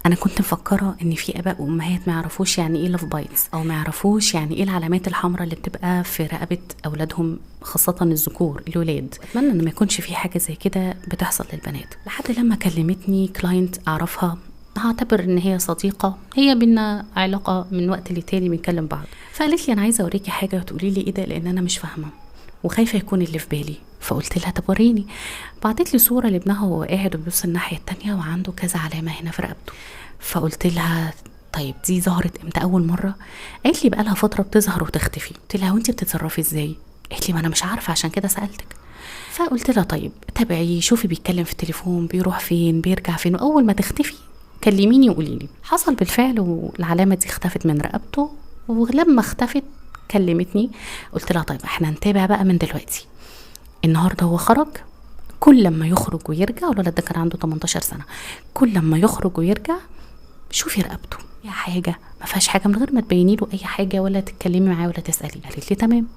انا كنت مفكره ان في اباء وامهات ما يعرفوش يعني ايه لاف بايتس، او ما يعرفوش يعني ايه العلامات الحمراء اللي بتبقى في رقبه اولادهم، خاصه الذكور الولاد. اتمنى ان ما يكونش في حاجه زي كده بتحصل للبنات. لحد لما كلمتني كلاينت اعرفها، هعتبر ان هي صديقه، هي بينا علاقه من وقت لتاني بنكلم بعض، فقالت لي انا عايزه اوريكي حاجه وتقولي لي ايه ده، لان انا مش فاهمه وخايفه يكون اللي في بالي. فقلت لها طب وريني. بعتت لي صوره لابنها وهو قاعد وبيبص الناحيه التانية وعنده كذا علامه هنا في رقبته. فقلت لها طيب دي ظهرت امتى اول مره؟ قالت لي بقالها فتره بتظهر وتختفي. قلت لها وانت بتتصرفي ازاي؟ قالت لي ما انا مش عارفه عشان كده سالتك. فقلت لها طيب تابعي، شوفي بيتكلم في التليفون، بيروح فين، بيرجع فين، واول ما تختفي كلميني وقولي لي. حصل بالفعل والعلامه دي اختفت من رقبته، ولما اختفت كلمتني. قلت لها طيب احنا نتابع بقى من دلوقتي. النهارده هو خرج، كل لما يخرج ويرجع، والولد ده كان عنده 18 سنه، كل لما يخرج ويرجع شوفي رقبته يا حاجه ما فيهاش حاجه، من غير ما تبيني له اي حاجه ولا تتكلمي معاه ولا تسالي. قالت لي تمام.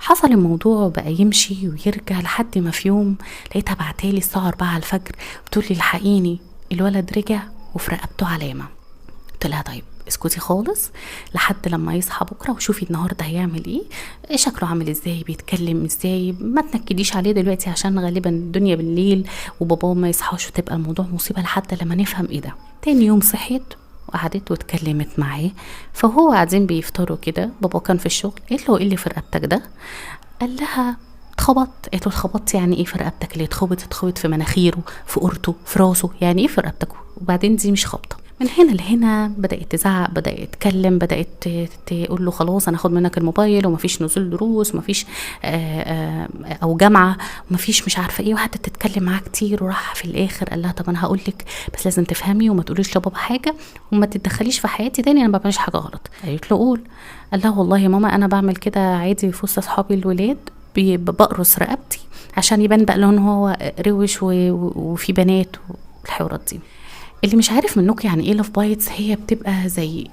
حصل الموضوع بقى يمشي ويرجع لحد ما في يوم لقيتها بعتالي الساعه 4 على الفجر بتقول لي الحقيني الولد رجع وفي رقبته علامه. قلت لها طيب اسكتي خالص لحد لما يصحى بكره وشوفي النهارده هيعمل ايه، شكله عامل ازاي، بيتكلم ازاي، ما تنكديش عليه دلوقتي عشان غالبا الدنيا بالليل وباباه ما يصحاش وتبقى الموضوع مصيبه لحد لما نفهم ايه ده. تاني يوم صحيت وقعدت واتكلمت معاه، فهو قاعدين بيفطروا كده، بابا كان في الشغل. قالت له ايه اللي في رقبتك ده؟ قال لها اتخبطت. قالت له اتخبطت يعني ايه في رقبتك؟ اللي اتخبط في مناخيره، في قرطه، في راسه، يعني ايه في رقبتك؟ وبعدين دي مش خبطه. من هنا لهنا بدأت تزعق، بدأت تتكلم، بدأت تقول له خلاص انا هاخد منك الموبايل، ومفيش نزول دروس، ومفيش او جامعه، ومفيش مش عارفه ايه، وقعدت تتكلم معاه كتير. وراح في الاخر قال لها طب انا هقول لك بس لازم تفهمي وما تقوليش لبابا حاجه وما تتدخليش في حياتي تاني، انا ما بعملش حاجه غلط. قالت له قول. قال لها والله يا ماما انا بعمل كده عادي في وسط اصحابي الولاد، بقرص رقبتي عشان يبان بقى لون هو روش وفي بنات والحوارات دي. اللي مش عارف منكم يعني ايه لاف بايتس، هي بتبقى زي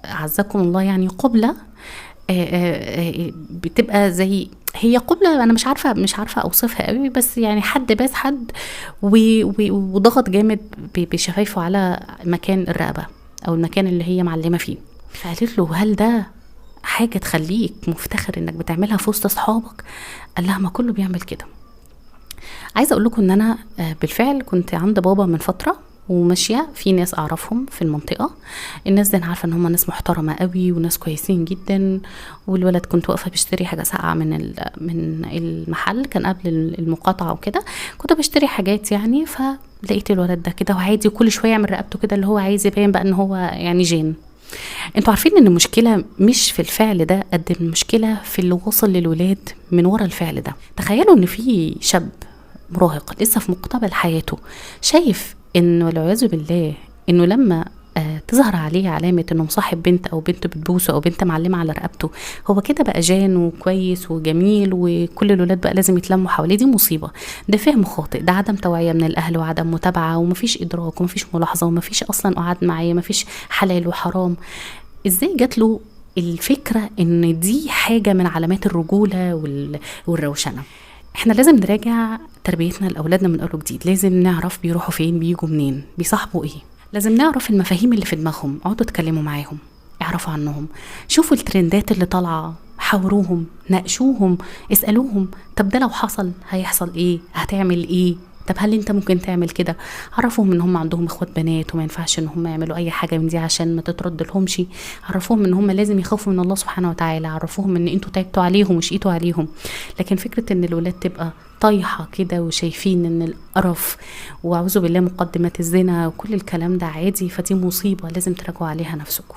عزكم الله يعني قبلة، بتبقى زي هي قبلة، انا مش عارفة اوصفها قوي، بس يعني حد باس حد وضغط جامد بشفايفه على مكان الرقبة او المكان اللي هي معلمة فيه. فقالت له هل ده حاجة تخليك مفتخر انك بتعملها في وسط اصحابك؟ قال لها ما كله بيعمل كده. عايزة اقول لكم ان انا بالفعل كنت عند بابا من فترة وماشيه في ناس اعرفهم في المنطقه. الناس دي انا عارفه ان هم ناس محترمه قوي وناس كويسين جدا. والولد كنت واقفه بشتري حاجه ساقعه من المحل، كان قبل المقاطعه وكده، كنت بشتري حاجات يعني، فلقيت الولد ده كده وعادي وكل شويه يعمل رقبته كده اللي هو عايز يبين بقى ان هو يعني جين. انتوا عارفين ان المشكله مش في الفعل ده قد المشكله في اللي وصل للولاد من ورا الفعل ده. تخيلوا ان في شاب مراهق لسه في مقتبل حياته شايف انه والعياذ بالله انه لما تظهر عليه علامة انه مصاحب بنت او بنت بتبوسه او بنت معلمة على رقبته هو كده بقى جان وكويس وجميل وكل الولاد بقى لازم يتلموا حواليه. دي مصيبة، ده فهم خاطئ، ده عدم توعية من الاهل وعدم متابعة ومفيش ادراك ومفيش ملاحظة ومفيش اصلا قعد معاه، مفيش حلال وحرام. ازاي جات له الفكرة ان دي حاجة من علامات الرجولة والروشنة؟ احنا لازم نراجع تربيتنا لاولادنا من اول وجديد، لازم نعرف بيروحوا فين، بيجوا منين، بيصاحبوا ايه، لازم نعرف المفاهيم اللي في دماغهم. اقعدوا اتكلموا معاهم، اعرفوا عنهم، شوفوا الترندات اللي طالعه، حاوروهم، ناقشوهم، اسالوهم طب ده لو حصل هيحصل ايه، هتعمل ايه، طب هل انت ممكن تعمل كده. عرفوهم ان هم عندهم اخوات بنات وما ينفعش ان هم يعملوا اي حاجه من دي عشان ما تترد لهمش. عرفوهم ان هم لازم يخافوا من الله سبحانه وتعالى. عرفوهم ان انتوا تعبتوا عليهم مش ايتوا عليهم. لكن فكره ان الولاد تبقى طايحه كده وشايفين ان القرف واعوذ بالله مقدمات الزنا وكل الكلام ده عادي، فدي مصيبه لازم تراجعوا عليها نفسكم.